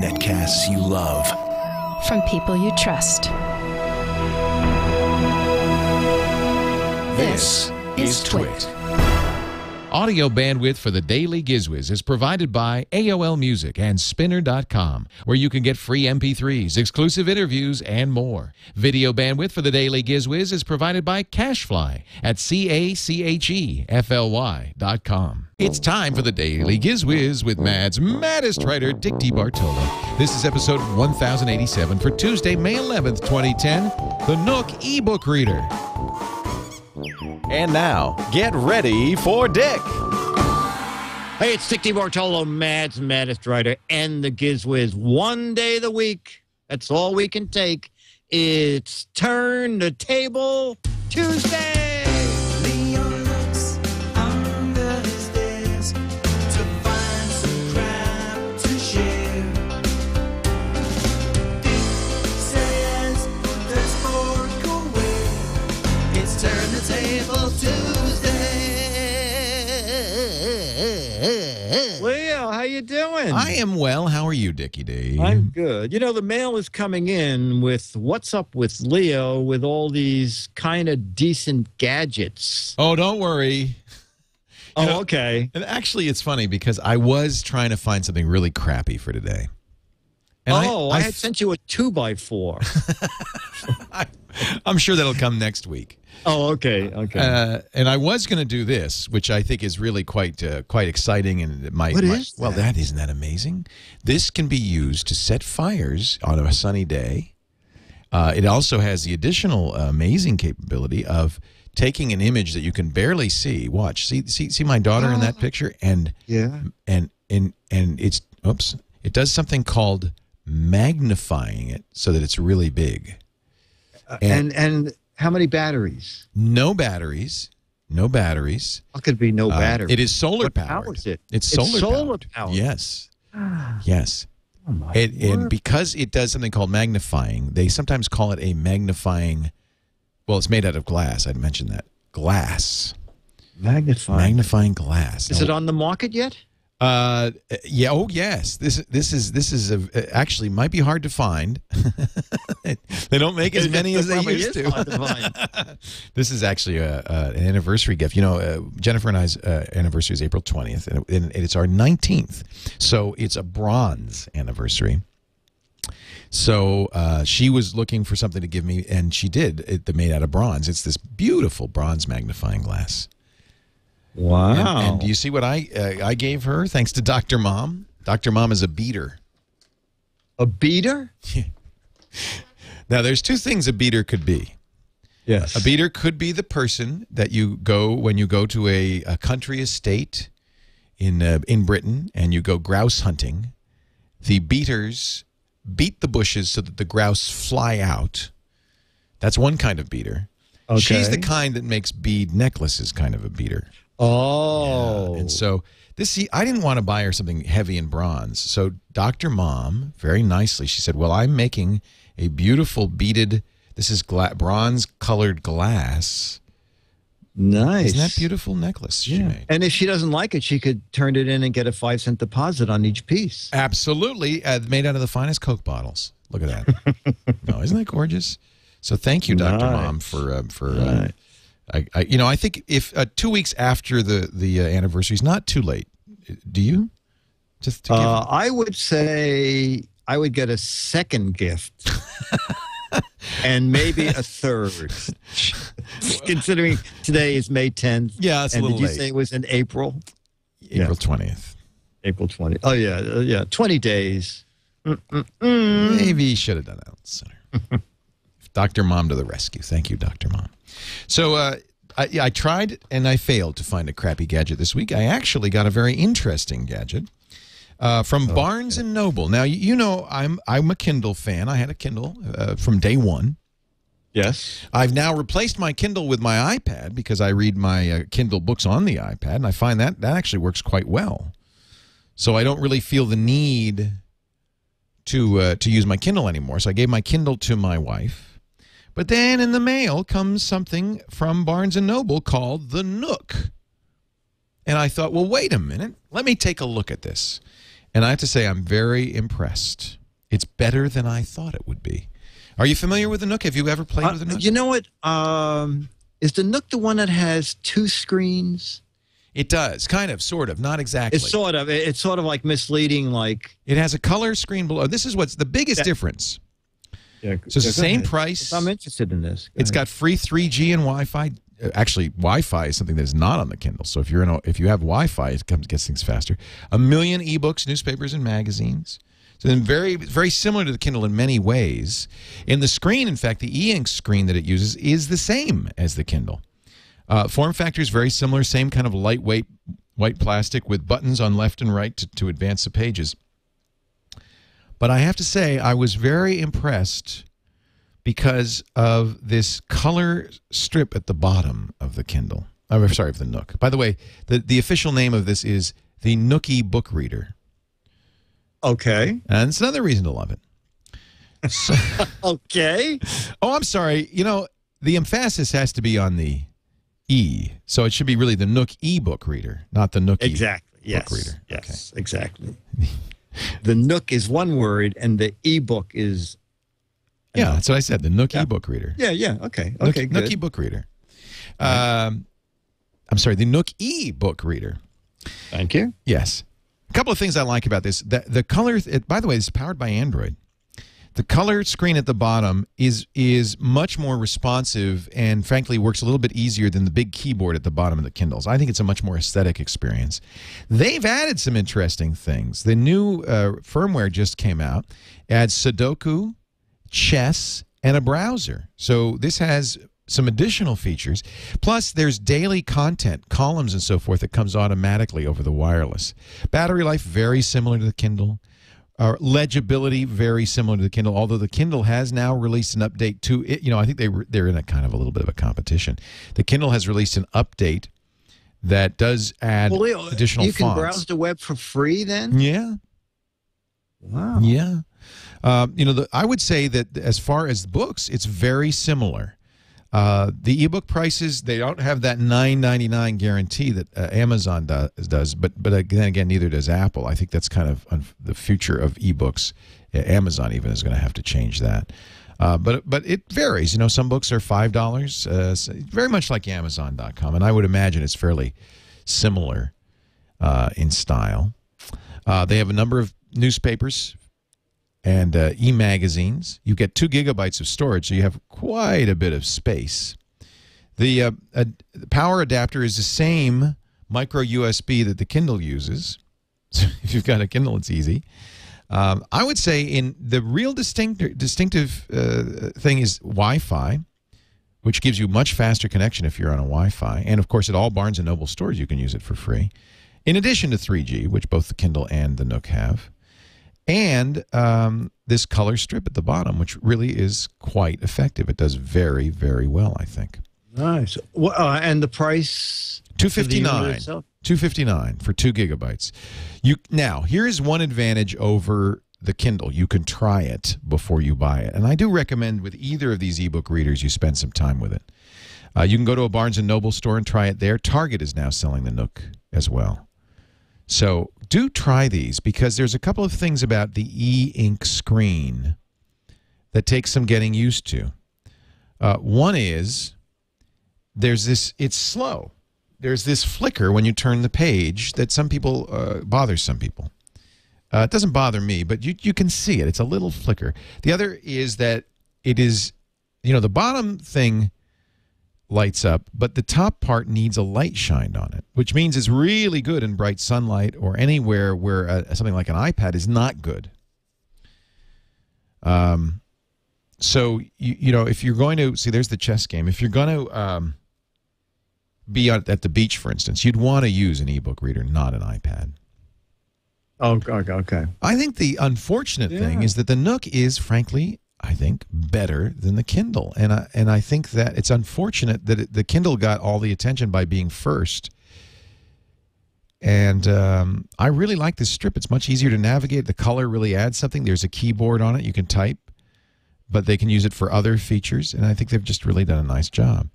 Netcasts you love. From people you trust. This is TWiT. Audio bandwidth for the Daily Giz Wiz is provided by AOL Music and Spinner.com, where you can get free MP3s, exclusive interviews, and more. Video bandwidth for the Daily Giz Wiz is provided by Cashfly at CACHEFLY.com. It's time for the Daily Giz Wiz with Mad's maddest writer, Dick DeBartolo. This is episode 1087 for Tuesday, May 11th, 2010, the Nook ebook reader. And now, get ready for Dick. Hey, it's Dick DeBartolo, Mad's maddest writer, and the Giz Wiz. One day of the week, that's all we can take. It's Turn the Table Tuesday. Leon looks under his desk to find some crap to share. Dick says the historical way. It's Turn the Table Tuesday. Leo, how you doing? I am well. How are you, Dickie D? I'm good. You know, the mail is coming in with what's up with Leo with all these kind of decent gadgets. Oh, don't worry. Oh, You know, okay. And actually, it's funny because I was trying to find something really crappy for today. And I had sent you a 2x4. I'm sure that'll come next week. Oh, okay, okay. And I was going to do this, which I think is really quite exciting, and it might. What is well, that? isn't that amazing? This can be used to set fires on a sunny day. It also has the additional amazing capability of taking an image that you can barely see. Watch, see my daughter in that picture, and Yeah. and it's it does something called magnifying it so that it's really big. And how many batteries? No batteries. No batteries. How could it be no battery? It is solar What powered. powers it? It's It's solar solar powered. powered. Yes. Yes. Oh my And word. because it does something called magnifying, they sometimes call it a magnifying. Well, it's made out of glass. I'd mentioned that. Glass. Magnifying glass. Is it on the market yet? Yeah. Oh, yes. This is actually might be hard to find. They don't make as many as they Probably used is to. hard to find. This is actually an anniversary gift. You know, Jennifer and I's anniversary is April 20th, and it's our 19th. So it's a bronze anniversary. So she was looking for something to give me, and she did. It made out of bronze. It's this beautiful bronze magnifying glass. Wow. And do you see what I gave her? Thanks to Dr. Mom. Dr. Mom is a beater. A beater? Now, there's two things a beater could be. Yes. A beater could be the person that you go when you go to a country estate in Britain and you go grouse hunting. The beaters beat the bushes so that the grouse fly out. That's one kind of beater. Okay. She's the kind that makes bead necklaces, kind of a beater. Oh. Yeah. And so I didn't want to buy her something heavy in bronze. So Dr. Mom, very nicely, she said, well, I'm making a beautiful beaded, this is bronze colored glass. Nice. Isn't that beautiful necklace she made? And if she doesn't like it, she could turn it in and get a 5-cent deposit on each piece. Absolutely. Made out of the finest Coke bottles. Look at that. No, isn't that gorgeous? So thank you, Dr. Mom, for I think if 2 weeks after the anniversary is not too late. Do you? Just to give I would say I would get a second gift. And maybe a third. Considering today is May 10th. Yeah, it's a and little did you late. say it was in April? April 20th. April 20th. Oh, yeah. 20 days. Maybe you should have done that sooner. Dr. Mom to the rescue. Thank you, Dr. Mom. So I tried and I failed to find a crappy gadget this week. I actually got a very interesting gadget from Barnes and Noble. Now, you know I'm a Kindle fan. I had a Kindle from day one. Yes. I've now replaced my Kindle with my iPad because I read my Kindle books on the iPad, and I find that actually works quite well. So I don't really feel the need to use my Kindle anymore. So I gave my Kindle to my wife. But then in the mail comes something from Barnes and Noble called the Nook. And I thought, well, wait a minute. Let me take a look at this. And I have to say, I'm very impressed. It's better than I thought it would be. Are you familiar with the Nook? Have you ever played with the Nook? You know what? Is the Nook the one that has 2 screens? It does, kind of, sort of, not exactly. It's sort of like misleading. Like it has a color screen below. This is what's the biggest difference. Yeah, so it's the same price. I'm interested in this. It's got free 3G and Wi-Fi. Actually, Wi-Fi is something that's not on the Kindle. So if you have Wi-Fi, it gets things faster. 1 million ebooks, newspapers, and magazines. So then very, very similar to the Kindle in many ways. In the screen, in fact, the e-ink screen that it uses is the same as the Kindle. Form factor is very similar, same kind of lightweight white plastic with buttons on left and right to advance the pages. But I have to say, I was very impressed because of this color strip at the bottom of the Kindle. Oh, sorry, of the Nook. By the way, the official name of this is the Nookie Book Reader. Okay. And it's another reason to love it. So, okay. Oh, I'm sorry. You know, the emphasis has to be on the E. So it should be really the Nook e-book reader, not the Nookie book reader. Yes, okay. Exactly. The Nook is one word, and the e-book is... Yeah, that's what I said, the Nook e-book reader. Yeah, yeah, okay. Nook, Okay, good. Nook e-book reader. I'm sorry, the Nook e-book reader. Thank you. Yes. A couple of things I like about this. The color, by the way, it's powered by Android. The color screen at the bottom is much more responsive and, frankly, works a little bit easier than the big keyboard at the bottom of the Kindles. I think it's a much more aesthetic experience. They've added some interesting things. The new firmware just came out. It adds Sudoku, chess, and a browser. So this has some additional features. Plus, there's daily content, columns and so forth that comes automatically over the wireless. Battery life, very similar to the Kindle. Legibility, very similar to the Kindle, although the Kindle has now released an update to it. You know, I think they're in a kind of a little bit of a competition. The Kindle has released an update that does add additional fonts. You can browse the web for free then? Yeah. Wow. Yeah. You know, I would say that as far as books, it's very similar. The ebook prices, they don't have that $9.99 guarantee that Amazon does, but then again, neither does Apple. I think that's kind of the future of ebooks. Amazon even is going to have to change that. But it varies. You know, some books are $5, very much like Amazon.com, and I would imagine it's fairly similar in style. They have a number of newspapers and e-magazines. You get 2 gigabytes of storage, so you have quite a bit of space. The power adapter is the same micro USB that the Kindle uses. So if you've got a Kindle, it's easy. I would say in the real distinctive thing is Wi-Fi, which gives you much faster connection if you're on a Wi-Fi. And, of course, at all Barnes and Noble stores, you can use it for free, in addition to 3G, which both the Kindle and the Nook have. And this color strip at the bottom, which really is quite effective. It does very, very well, I think. Nice. Well, and the price? $259. $259 for 2 gigabytes. Now, here is one advantage over the Kindle. You can try it before you buy it. And I do recommend with either of these ebook readers you spend some time with it. You can go to a Barnes and Noble store and try it there. Target is now selling the Nook as well. So do try these, because there's a couple of things about the e-ink screen that takes some getting used to. One is it's slow. There's this flicker when you turn the page that bothers some people. It doesn't bother me, but you can see it. It's a little flicker. The other is that it is, you know, the bottom thing lights up, but the top part needs a light shined on it, which means it's really good in bright sunlight or anywhere where something like an iPad is not good. So, you know, if you're going to, see, there's the chess game. If you're going to be at the beach, for instance, you'd want to use an ebook reader, not an iPad. Oh, okay. I think the unfortunate thing is that the Nook is, frankly, I think, better than the Kindle. And I think that it's unfortunate that the Kindle got all the attention by being first. And I really like this strip. It's much easier to navigate. The color really adds something. There's a keyboard on it. You can type, but they can use it for other features. And I think they've just really done a nice job.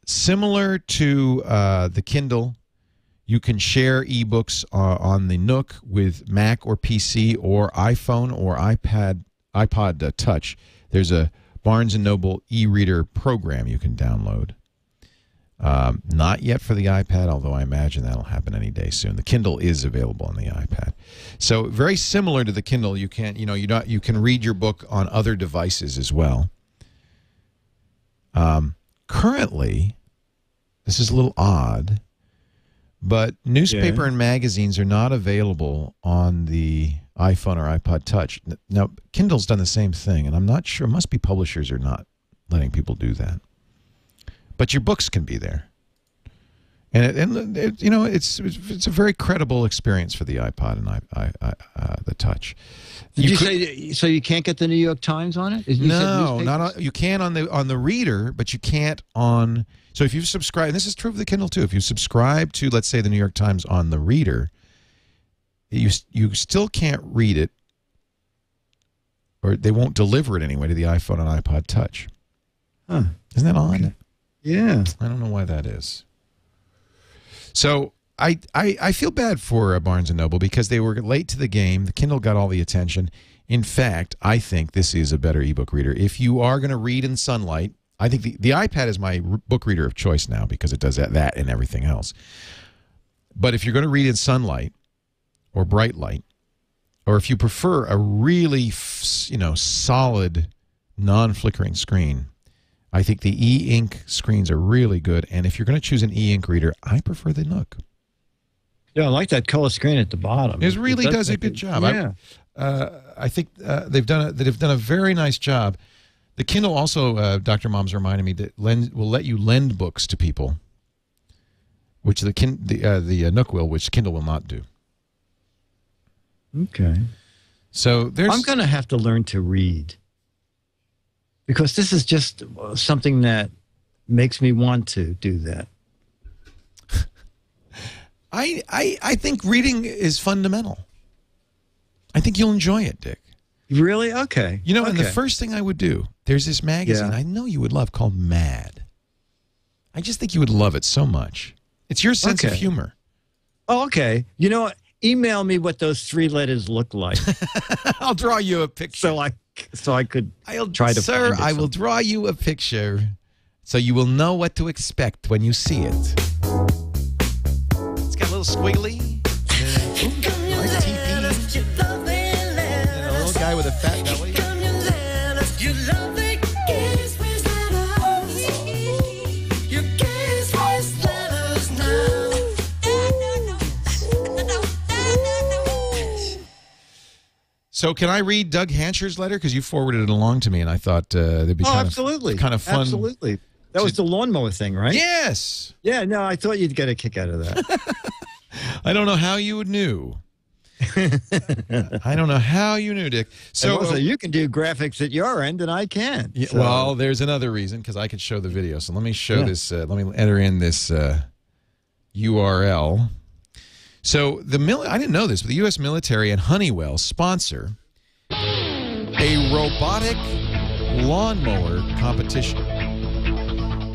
Similar to the Kindle, You can share ebooks on the Nook with Mac or PC or iPhone or iPod Touch. There's a Barnes and Noble e-reader program you can download. Not yet for the iPad, although I imagine that'll happen any day soon. The Kindle is available on the iPad. So very similar to the Kindle, you can read your book on other devices as well. Currently, this is a little odd, but newspaper and magazines are not available on the iPhone or iPod Touch. Now, Kindle's done the same thing, and I'm not sure. It must be publishers are not letting people do that. But your books can be there. And it's a very credible experience for the iPod and the Touch. Did you say so? You can't get the New York Times on it? No, not on, you can on the reader, but you can't on. So if you subscribe, and this is true of the Kindle too. If you subscribe to, let's say, the New York Times on the reader, you still can't read it, or they won't deliver it anyway to the iPhone and iPod Touch. Huh. Isn't that odd? Okay. Yeah. I don't know why that is. So I feel bad for Barnes and Noble because they were late to the game. The Kindle got all the attention. In fact, I think this is a better ebook reader. If you are going to read in sunlight, I think the iPad is my book reader of choice now because it does that and everything else. But if you're going to read in sunlight or bright light, or if you prefer a really solid non-flickering screen, I think the e-ink screens are really good. And if you're going to choose an e-ink reader, I prefer the Nook. Yeah, I like that color screen at the bottom. It really does a good job. Yeah. I think they've done a very nice job. The Kindle also, Dr. Mom's reminded me, that will let you lend books to people, which the Nook will, which Kindle will not do. Okay. So I'm going to have to learn to read, because this is just something that makes me want to do that. I think reading is fundamental. I think you'll enjoy it, Dick. Really? Okay. You know, and the first thing I would do, there's this magazine I know you would love called Mad. I just think you would love it so much. It's your sense of humor. Oh, okay. You know what? Email me what those 3 letters look like. I'll draw you a picture. So I could try to Sir, find it. I will draw you a picture so you will know what to expect when you see it. It's got a little squiggly. Nice TP. And a little guy with a fat belly. So can I read Doug Hansher's letter? Because you forwarded it along to me, and I thought it'd be kind of fun. Absolutely. That was the lawnmower thing, right? Yes. Yeah, no, I thought you'd get a kick out of that. I don't know how you knew. I don't know how you knew, Dick. So also, you can do graphics at your end, and I can't. Yeah, so. Well, there's another reason, because I could show the video. So let me show this. Let me enter in this URL. So I didn't know this, but the U.S. military and Honeywell sponsor a robotic lawnmower competition.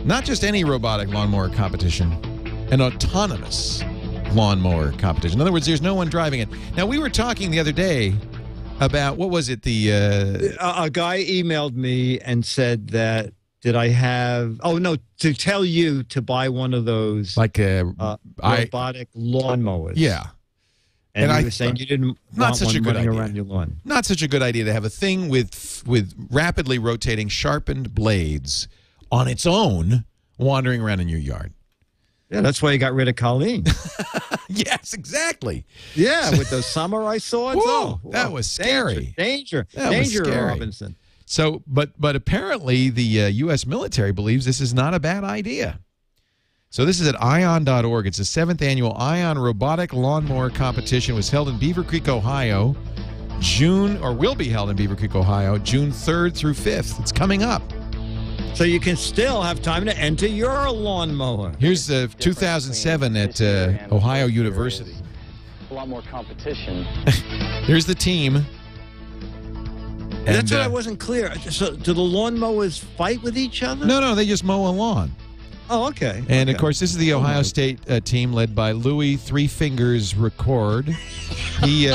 Not just any robotic lawnmower competition, an autonomous lawnmower competition. In other words, there's no one driving it. Now, we were talking the other day about, what was it? A guy emailed me and said that, did I have, to tell you to buy one of those robotic lawnmowers. Yeah. And he was saying you didn't want one running around your lawn. Not such a good idea to have a thing with rapidly rotating sharpened blades on its own wandering around in your yard. Yeah, that's why you got rid of Colleen. Yes, exactly. Yeah, with those samurai swords. Whoa, that was scary. Danger, Robinson. So, but apparently the U.S. military believes this is not a bad idea. So this is at ion.org. It's the 7th annual Ion Robotic Lawnmower Competition. It was held in Beaver Creek, Ohio, will be held in Beaver Creek, Ohio, June 3rd through 5th. It's coming up. So you can still have time to enter your lawnmower. Here's 2007 at Ohio University. A lot more competition. Here's the team. That's what I wasn't clear. So do the lawnmowers fight with each other? No, they just mow a lawn. Oh, okay. And, of Okay. course, this is the Ohio State team led by Louis Three Fingers Record. He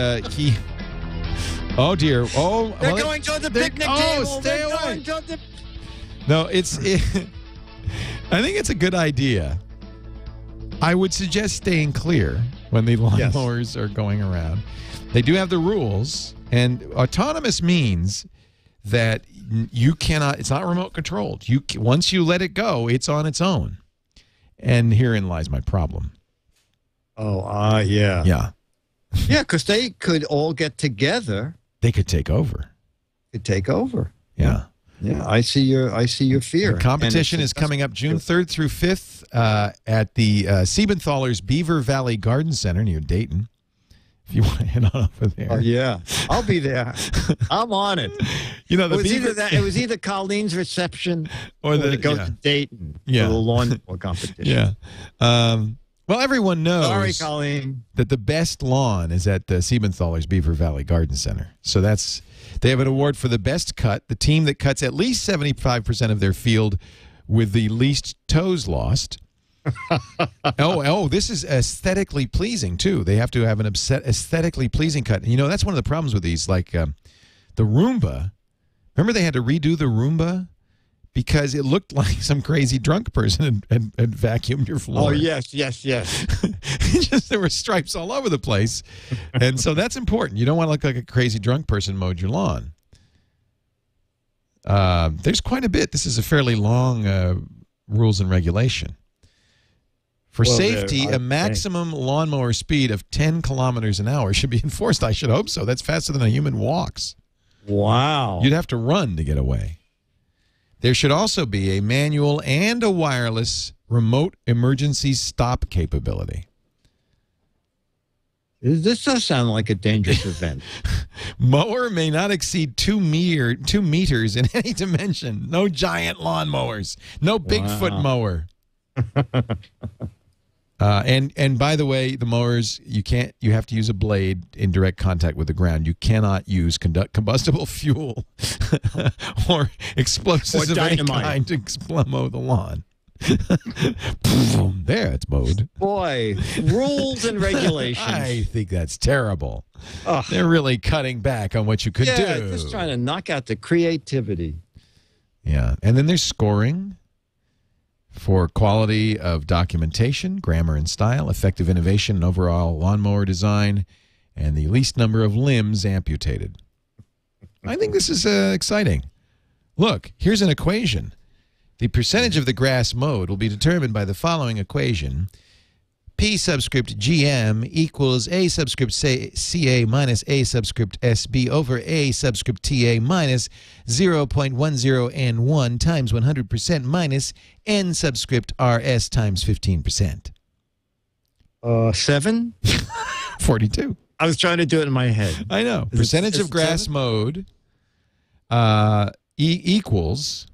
oh, dear. Oh, They're going to the picnic oh, table. stay They're away. going to the... No, I think it's a good idea. I would suggest staying clear when the lawnmowers are going around. They do have the rules, and autonomous means that you cannot, it's not remote controlled. Once you let it go, it's on its own. And herein lies my problem. Oh, yeah. Yeah. Yeah, because they could all get together. They could take over. Could take over. Yeah. Yeah, I see your fear. The competition is coming up June 3rd through 5th at the Siebenthaler's Beaver Valley Garden Center near Dayton. If you want to head on over there. Oh, yeah. I'll be there. I'm on it. You know, It was either Colleen's reception or to go to Dayton for the lawn competition. Yeah. Well, everyone knows Sorry, Colleen. that the best lawn is at the Siebenthaler's Beaver Valley Garden Center. So they have an award for the best cut. The team that cuts at least 75% of their field with the least toes lost. This is aesthetically pleasing, too. They have to have an aesthetically pleasing cut. You know, that's one of the problems with these, like the Roomba. Remember they had to redo the Roomba because it looked like some crazy drunk person had vacuumed your floor. Oh, yes. There were stripes all over the place. And so that's important. You don't want to look like a crazy drunk person mowed your lawn. There's quite a bit. This is a fairly long rules and regulation. For safety, a maximum lawnmower speed of 10 kilometers an hour should be enforced. I should hope so. That's faster than a human walks. Wow. You'd have to run to get away. There should also be a manual and a wireless remote emergency stop capability. This does sound like a dangerous event. Mower may not exceed 2 meters in any dimension. No giant lawnmowers. No Bigfoot mower. And by the way, the mowers, you have to use a blade in direct contact with the ground. You cannot use combustible fuel or explosives Or of any dynamite. kind to mow the lawn. There, it's mowed. Boy, rules and regulations. I think that's terrible. Ugh. They're really cutting back on what you could do. Just trying to knock out the creativity. Yeah, and then there's scoring for quality of documentation, grammar and style, effective innovation and overall lawnmower design, and the least number of limbs amputated. I think this is exciting. Look, here's an equation. The percentage of the grass mowed will be determined by the following equation. P subscript GM equals A subscript CA minus A subscript SB over A subscript TA minus 0.10 N1 times 100% minus N subscript RS times 15%. 7? 42. I was trying to do it in my head. I know. Percentage of grass mowed equals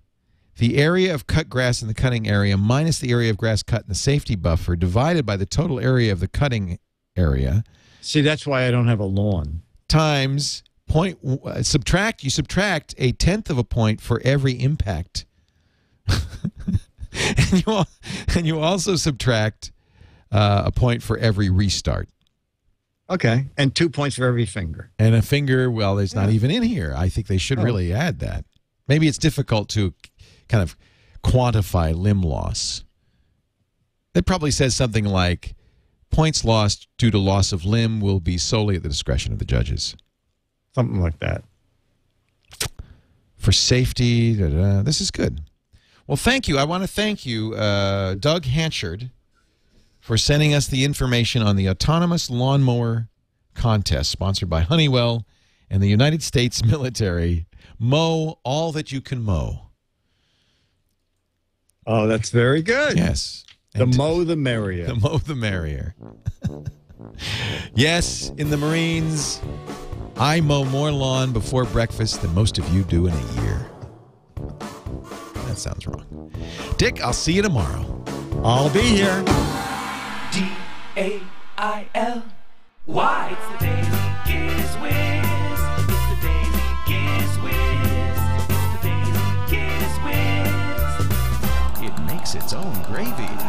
the area of cut grass in the cutting area minus the area of grass cut in the safety buffer divided by the total area of the cutting area. See, that's why I don't have a lawn. Times you subtract a tenth of a point for the impact. and you also subtract a point for every restart. Okay. And 2 points for every finger. And a finger, well, it's not even in here. I think they should really add that. Maybe it's difficult to kind of quantify limb loss. It probably says something like, points lost due to loss of limb will be solely at the discretion of the judges. Something like that. For safety, this is good. Well, thank you. I want to thank you, Doug Hanchard, for sending us the information on the autonomous lawnmower contest sponsored by Honeywell and the United States military. Mow all that you can mow. Oh, that's very good. Yes. The mow, the merrier. The mow, the merrier. Yes, in the Marines, I mow more lawn before breakfast than most of you do in a year. That sounds wrong. Dick, I'll see you tomorrow. I'll be here. DAILY. It's the Daily Giz Wiz. It's the Daily Giz Wiz. It's the Daily Giz Wiz. It makes makes its own gravy.